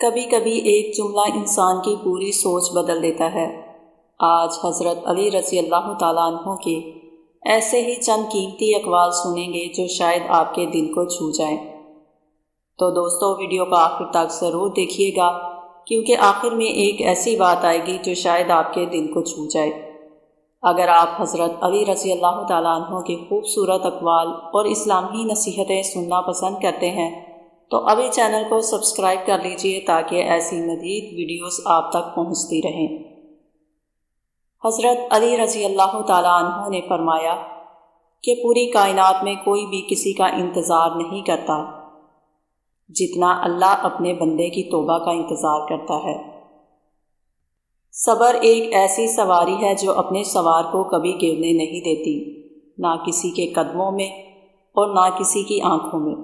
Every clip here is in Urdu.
کبھی کبھی ایک جملہ انسان کی پوری سوچ بدل دیتا ہے۔ آج حضرت علی رضی اللہ تعالیٰ عنہ کے ایسے ہی چند قیمتی اقوال سنیں گے جو شاید آپ کے دل کو چھو جائیں۔ تو دوستو، ویڈیو کو آخر تک ضرور دیکھیے گا، کیونکہ آخر میں ایک ایسی بات آئے گی جو شاید آپ کے دل کو چھو جائے۔ اگر آپ حضرت علی رضی اللہ تعالیٰ عنہ کے خوبصورت اقوال اور اسلامی نصیحتیں سننا پسند کرتے ہیں تو ابھی چینل کو سبسکرائب کر لیجئے تاکہ ایسی مزید ویڈیوز آپ تک پہنچتی رہیں۔ حضرت علی رضی اللہ تعالیٰ عنہ نے فرمایا کہ پوری کائنات میں کوئی بھی کسی کا انتظار نہیں کرتا جتنا اللہ اپنے بندے کی توبہ کا انتظار کرتا ہے۔ صبر ایک ایسی سواری ہے جو اپنے سوار کو کبھی گرنے نہیں دیتی، نہ کسی کے قدموں میں اور نہ کسی کی آنکھوں میں۔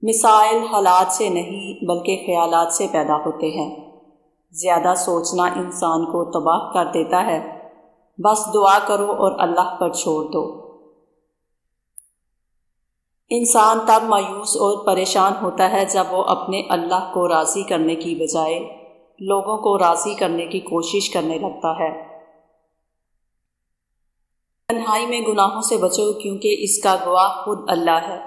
مسائل حالات سے نہیں بلکہ خیالات سے پیدا ہوتے ہیں۔ زیادہ سوچنا انسان کو تباہ کر دیتا ہے، بس دعا کرو اور اللہ پر چھوڑ دو۔ انسان تب مایوس اور پریشان ہوتا ہے جب وہ اپنے اللہ کو راضی کرنے کی بجائے لوگوں کو راضی کرنے کی کوشش کرنے لگتا ہے۔ تنہائی میں گناہوں سے بچو، کیونکہ اس کا گواہ خود اللہ ہے۔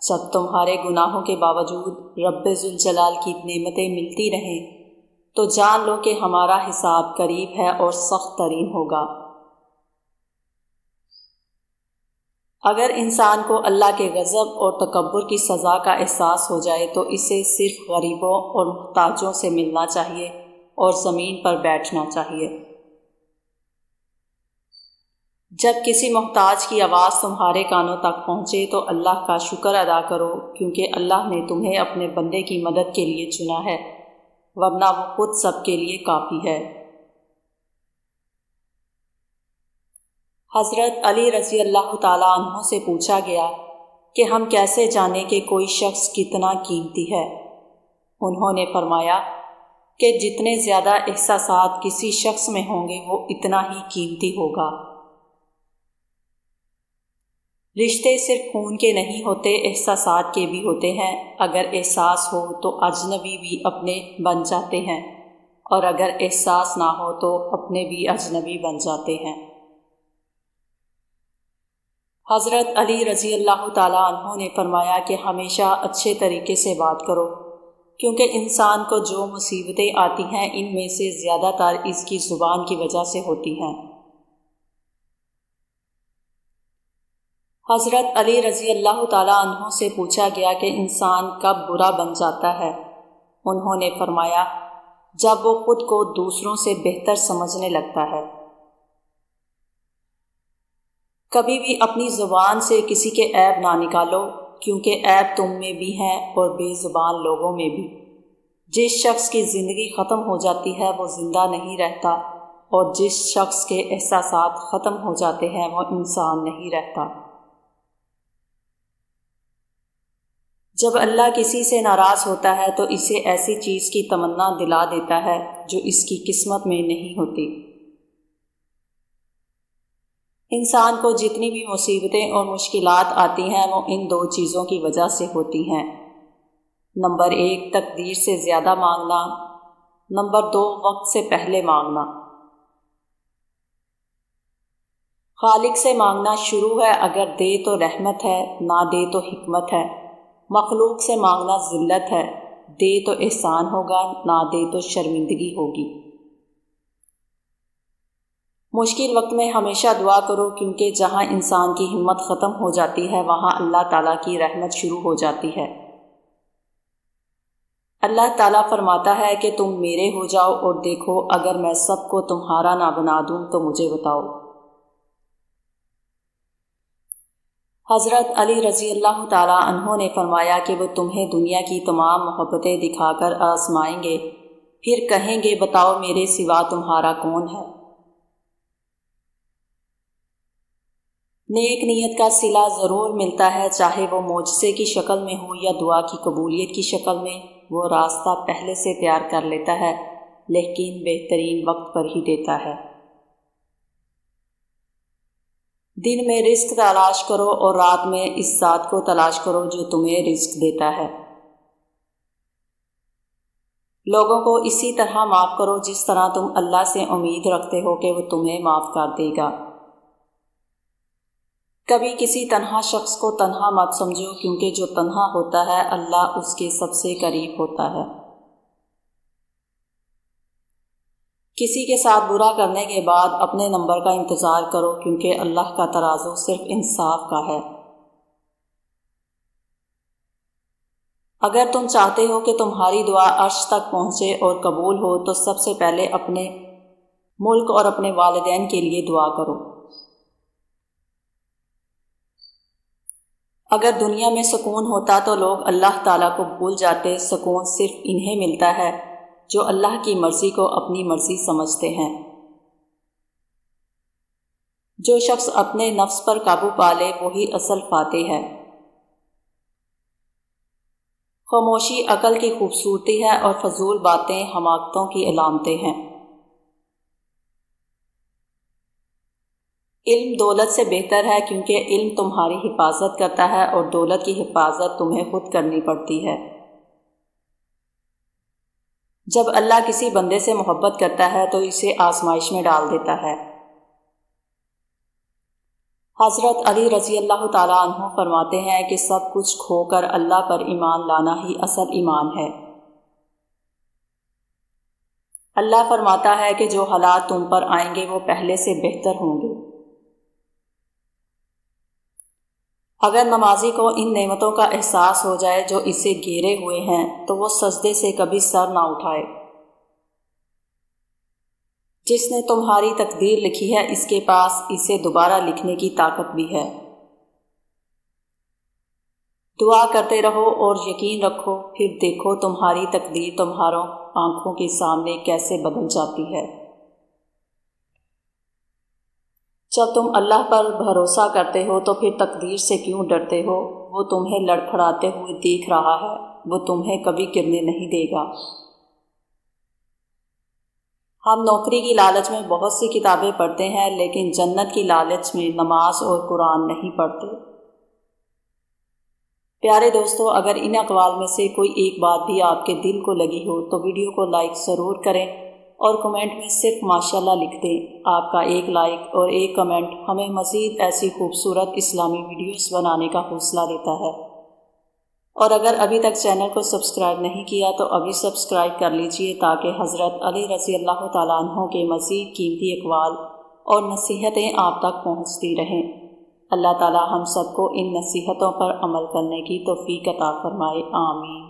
جب تمہارے گناہوں کے باوجود رب ذوالجلال کی نعمتیں ملتی رہیں تو جان لو کہ ہمارا حساب قریب ہے اور سخت ترین ہوگا۔ اگر انسان کو اللہ کے غضب اور تکبر کی سزا کا احساس ہو جائے تو اسے صرف غریبوں اور محتاجوں سے ملنا چاہیے اور زمین پر بیٹھنا چاہیے۔ جب کسی محتاج کی آواز تمہارے کانوں تک پہنچے تو اللہ کا شکر ادا کرو، کیونکہ اللہ نے تمہیں اپنے بندے کی مدد کے لیے چنا ہے، ورنہ وہ خود سب کے لیے کافی ہے۔ حضرت علی رضی اللہ تعالیٰ عنہ سے پوچھا گیا کہ ہم کیسے جانیں کہ کوئی شخص کتنا قیمتی ہے؟ انہوں نے فرمایا کہ جتنے زیادہ احساسات کسی شخص میں ہوں گے وہ اتنا ہی قیمتی ہوگا۔ رشتے صرف خون کے نہیں ہوتے، احساسات کے بھی ہوتے ہیں۔ اگر احساس ہو تو اجنبی بھی اپنے بن جاتے ہیں، اور اگر احساس نہ ہو تو اپنے بھی اجنبی بن جاتے ہیں۔ حضرت علی رضی اللہ تعالیٰ عنہ نے فرمایا کہ ہمیشہ اچھے طریقے سے بات کرو، کیونکہ انسان کو جو مصیبتیں آتی ہیں ان میں سے زیادہ تر اس کی زبان کی وجہ سے ہوتی ہیں۔ حضرت علی رضی اللہ تعالیٰ عنہ سے پوچھا گیا کہ انسان کب برا بن جاتا ہے؟ انہوں نے فرمایا جب وہ خود کو دوسروں سے بہتر سمجھنے لگتا ہے۔ کبھی بھی اپنی زبان سے کسی کے عیب نہ نکالو، کیونکہ عیب تم میں بھی ہیں اور بے زبان لوگوں میں بھی۔ جس شخص کی زندگی ختم ہو جاتی ہے وہ زندہ نہیں رہتا، اور جس شخص کے احساسات ختم ہو جاتے ہیں وہ انسان نہیں رہتا۔ جب اللہ کسی سے ناراض ہوتا ہے تو اسے ایسی چیز کی تمنا دلا دیتا ہے جو اس کی قسمت میں نہیں ہوتی۔ انسان کو جتنی بھی مصیبتیں اور مشکلات آتی ہیں وہ ان دو چیزوں کی وجہ سے ہوتی ہیں۔ نمبر 1، تقدیر سے زیادہ مانگنا۔ نمبر 2، وقت سے پہلے مانگنا۔ خالق سے مانگنا شروع ہے، اگر دے تو رحمت ہے، نہ دے تو حکمت ہے۔ مخلوق سے مانگنا ذلت ہے، دے تو احسان ہوگا، نہ دے تو شرمندگی ہوگی۔ مشکل وقت میں ہمیشہ دعا کرو، کیونکہ جہاں انسان کی ہمت ختم ہو جاتی ہے وہاں اللہ تعالیٰ کی رحمت شروع ہو جاتی ہے۔ اللہ تعالیٰ فرماتا ہے کہ تم میرے ہو جاؤ اور دیکھو اگر میں سب کو تمہارا نہ بنا دوں تو مجھے بتاؤ۔ حضرت علی رضی اللہ تعالیٰ عنہ نے فرمایا کہ وہ تمہیں دنیا کی تمام محبتیں دکھا کر آزمائیں گے، پھر کہیں گے بتاؤ میرے سوا تمہارا کون ہے؟ نیک نیت کا صلہ ضرور ملتا ہے، چاہے وہ معجزے کی شکل میں ہو یا دعا کی قبولیت کی شکل میں۔ وہ راستہ پہلے سے تیار کر لیتا ہے، لیکن بہترین وقت پر ہی دیتا ہے۔ دن میں رزق تلاش کرو اور رات میں اس ذات کو تلاش کرو جو تمہیں رزق دیتا ہے۔ لوگوں کو اسی طرح معاف کرو جس طرح تم اللہ سے امید رکھتے ہو کہ وہ تمہیں معاف کر دے گا۔ کبھی کسی تنہا شخص کو تنہا مت سمجھو، کیونکہ جو تنہا ہوتا ہے اللہ اس کے سب سے قریب ہوتا ہے۔ کسی کے ساتھ برا کرنے کے بعد اپنے نمبر کا انتظار کرو، کیونکہ اللہ کا ترازو صرف انصاف کا ہے۔ اگر تم چاہتے ہو کہ تمہاری دعا عرش تک پہنچے اور قبول ہو تو سب سے پہلے اپنے ملک اور اپنے والدین کے لیے دعا کرو۔ اگر دنیا میں سکون ہوتا تو لوگ اللہ تعالیٰ کو بھول جاتے۔ سکون صرف انہیں ملتا ہے جو اللہ کی مرضی کو اپنی مرضی سمجھتے ہیں۔ جو شخص اپنے نفس پر قابو پا لے وہی اصل فاتح ہے۔ خاموشی عقل کی خوبصورتی ہے اور فضول باتیں حماقتوں کی علامتیں ہیں۔ علم دولت سے بہتر ہے، کیونکہ علم تمہاری حفاظت کرتا ہے اور دولت کی حفاظت تمہیں خود کرنی پڑتی ہے۔ جب اللہ کسی بندے سے محبت کرتا ہے تو اسے آزمائش میں ڈال دیتا ہے۔ حضرت علی رضی اللہ تعالیٰ عنہ فرماتے ہیں کہ سب کچھ کھو کر اللہ پر ایمان لانا ہی اصل ایمان ہے۔ اللہ فرماتا ہے کہ جو حالات تم پر آئیں گے وہ پہلے سے بہتر ہوں گے۔ اگر نمازی کو ان نعمتوں کا احساس ہو جائے جو اسے گھیرے ہوئے ہیں تو وہ سجدے سے کبھی سر نہ اٹھائے۔ جس نے تمہاری تقدیر لکھی ہے اس کے پاس اسے دوبارہ لکھنے کی طاقت بھی ہے۔ دعا کرتے رہو اور یقین رکھو، پھر دیکھو تمہاری تقدیر تمہاروں آنکھوں کے سامنے کیسے بدل جاتی ہے۔ جب تم اللہ پر بھروسہ کرتے ہو تو پھر تقدیر سے کیوں ڈرتے ہو؟ وہ تمہیں لڑکھڑاتے ہوئے دیکھ رہا ہے، وہ تمہیں کبھی گرنے نہیں دے گا۔ ہم نوکری کی لالچ میں بہت سی کتابیں پڑھتے ہیں، لیکن جنت کی لالچ میں نماز اور قرآن نہیں پڑھتے۔ پیارے دوستو، اگر ان اقوال میں سے کوئی ایک بات بھی آپ کے دل کو لگی ہو تو ویڈیو کو لائک ضرور کریں اور کمنٹ میں صرف ماشاءاللہ لکھ دیں۔ آپ کا ایک لائک اور ایک کمنٹ ہمیں مزید ایسی خوبصورت اسلامی ویڈیوز بنانے کا حوصلہ دیتا ہے۔ اور اگر ابھی تک چینل کو سبسکرائب نہیں کیا تو ابھی سبسکرائب کر لیجئے تاکہ حضرت علی رضی اللہ تعالیٰ عنہ کے مزید قیمتی اقوال اور نصیحتیں آپ تک پہنچتی رہیں۔ اللہ تعالیٰ ہم سب کو ان نصیحتوں پر عمل کرنے کی توفیق عطا فرمائے، آمین۔